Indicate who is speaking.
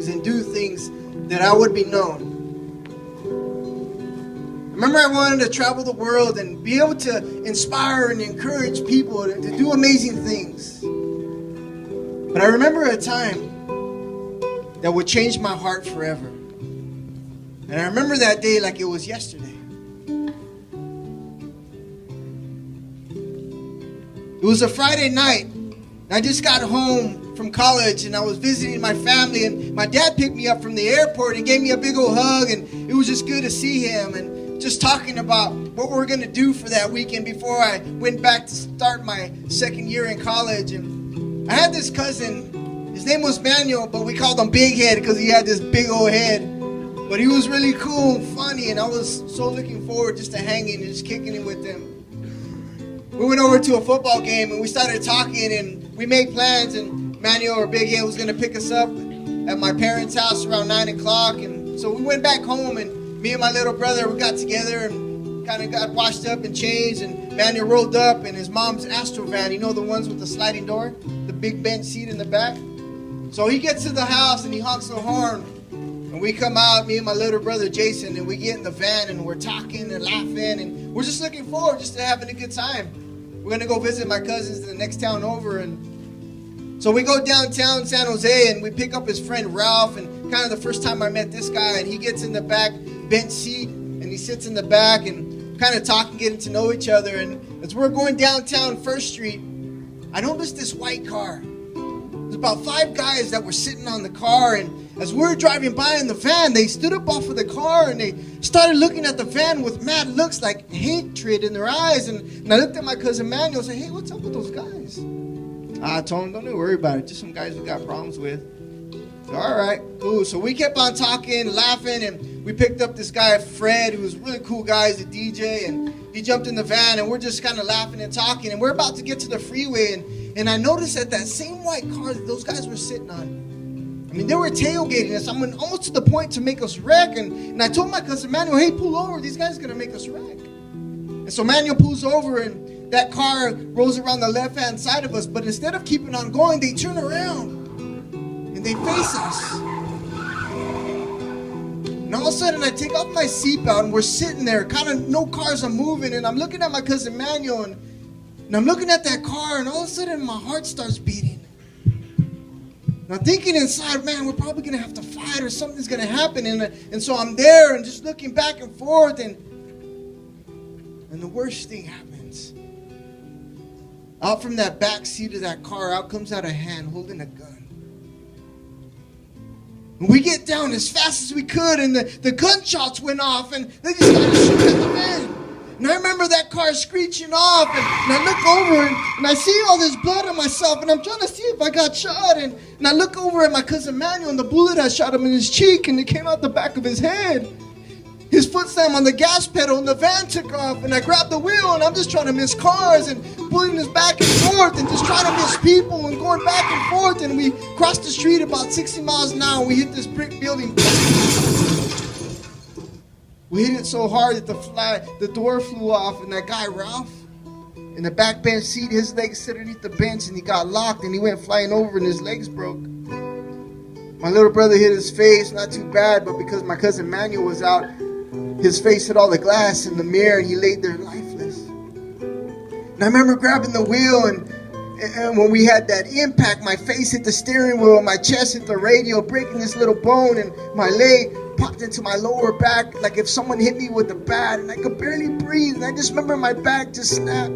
Speaker 1: things and do things that I would be known. Remember, I wanted to travel the world and be able to inspire and encourage people to do amazing things. But I remember a time that would change my heart forever. And I remember that day like it was yesterday. It was a Friday night. I just got home from college and I was visiting my family, and my dad picked me up from the airport and gave me a big old hug, and it was just good to see him and just talking about what we were going to do for that weekend before I went back to start my second year in college. And I had this cousin, his name was Manuel, but we called him Big Head because he had this big old head. But he was really cool and funny, and I was so looking forward just to hanging and just kicking it with him. We went over to a football game and we started talking, and we made plans, and Manuel or Big Head was going to pick us up at my parents' house around 9 o'clock. And so we went back home, and me and my little brother, we got together and kind of got washed up and changed, and Manuel rolled up in his mom's Astro van, you know, the ones with the sliding door, the big bench seat in the back. So he gets to the house and he honks the horn, and we come out, me and my little brother Jason, and we get in the van and we're talking and laughing, and we're just looking forward just to having a good time. We're going to go visit my cousins in the next town over. And so we go downtown San Jose and we pick up his friend Ralph, and kind of the first time I met this guy, and he gets in the back bench seat and he sits in the back and kind of talking, getting to know each other. And as we're going downtown First Street, I noticed this white car. There's about 5 guys that were sitting on the car, and as we were driving by in the van, they stood up off of the car and they started looking at the van with mad looks like hatred in their eyes. And I looked at my cousin Manuel and said, "Hey, what's up with those guys?" I told him, "Don't worry about it. Just some guys we got problems with." So, all right, cool. So we kept on talking, laughing, and we picked up this guy, Fred, who was a really cool guy. He's a DJ, and he jumped in the van, and we're just kind of laughing and talking. And we're about to get to the freeway, and I noticed that same white car that those guys were sitting on, I mean, they were tailgating us. I mean, almost to the point to make us wreck. And I told my cousin Manuel, "Hey, pull over. These guys are going to make us wreck." And so Manuel pulls over, and that car rolls around the left-hand side of us. But instead of keeping on going, they turn around, and they face us. And all of a sudden, I take off my seatbelt, and we're sitting there. Kind of no cars are moving. And I'm looking at my cousin Manuel, and I'm looking at that car, and all of a sudden, my heart starts beating. And I'm thinking inside, man, we're probably going to have to fight or something's going to happen. And so I'm there and just looking back and forth. And the worst thing happens. Out from that back seat of that car, out comes out a hand holding a gun. And we get down as fast as we could, and the gunshots went off, and they just started shooting at the van. And I remember that car screeching off, and I look over, and I see all this blood on myself, and I'm trying to see if I got shot. And I look over at my cousin Manuel, and the bullet had shot him in his cheek, and it came out the back of his head. His foot slammed on the gas pedal, and the van took off, and I grabbed the wheel, and I'm just trying to miss cars, and pulling this back and forth, and just trying to miss people, and going back and forth. And we crossed the street about 60 miles an hour, and we hit this brick building. We hit it so hard that the door flew off, and that guy, Ralph, in the back bench seat, his legs sit underneath the bench, and he got locked, and he went flying over, and his legs broke. My little brother hit his face, not too bad, but because my cousin Manuel was out, his face hit all the glass in the mirror, and he laid there lifeless. And I remember grabbing the wheel, and when we had that impact, my face hit the steering wheel, and my chest hit the radio, breaking this little bone, and my leg popped into my lower back like if someone hit me with a bat, and I could barely breathe. And I just remember my back just snapped.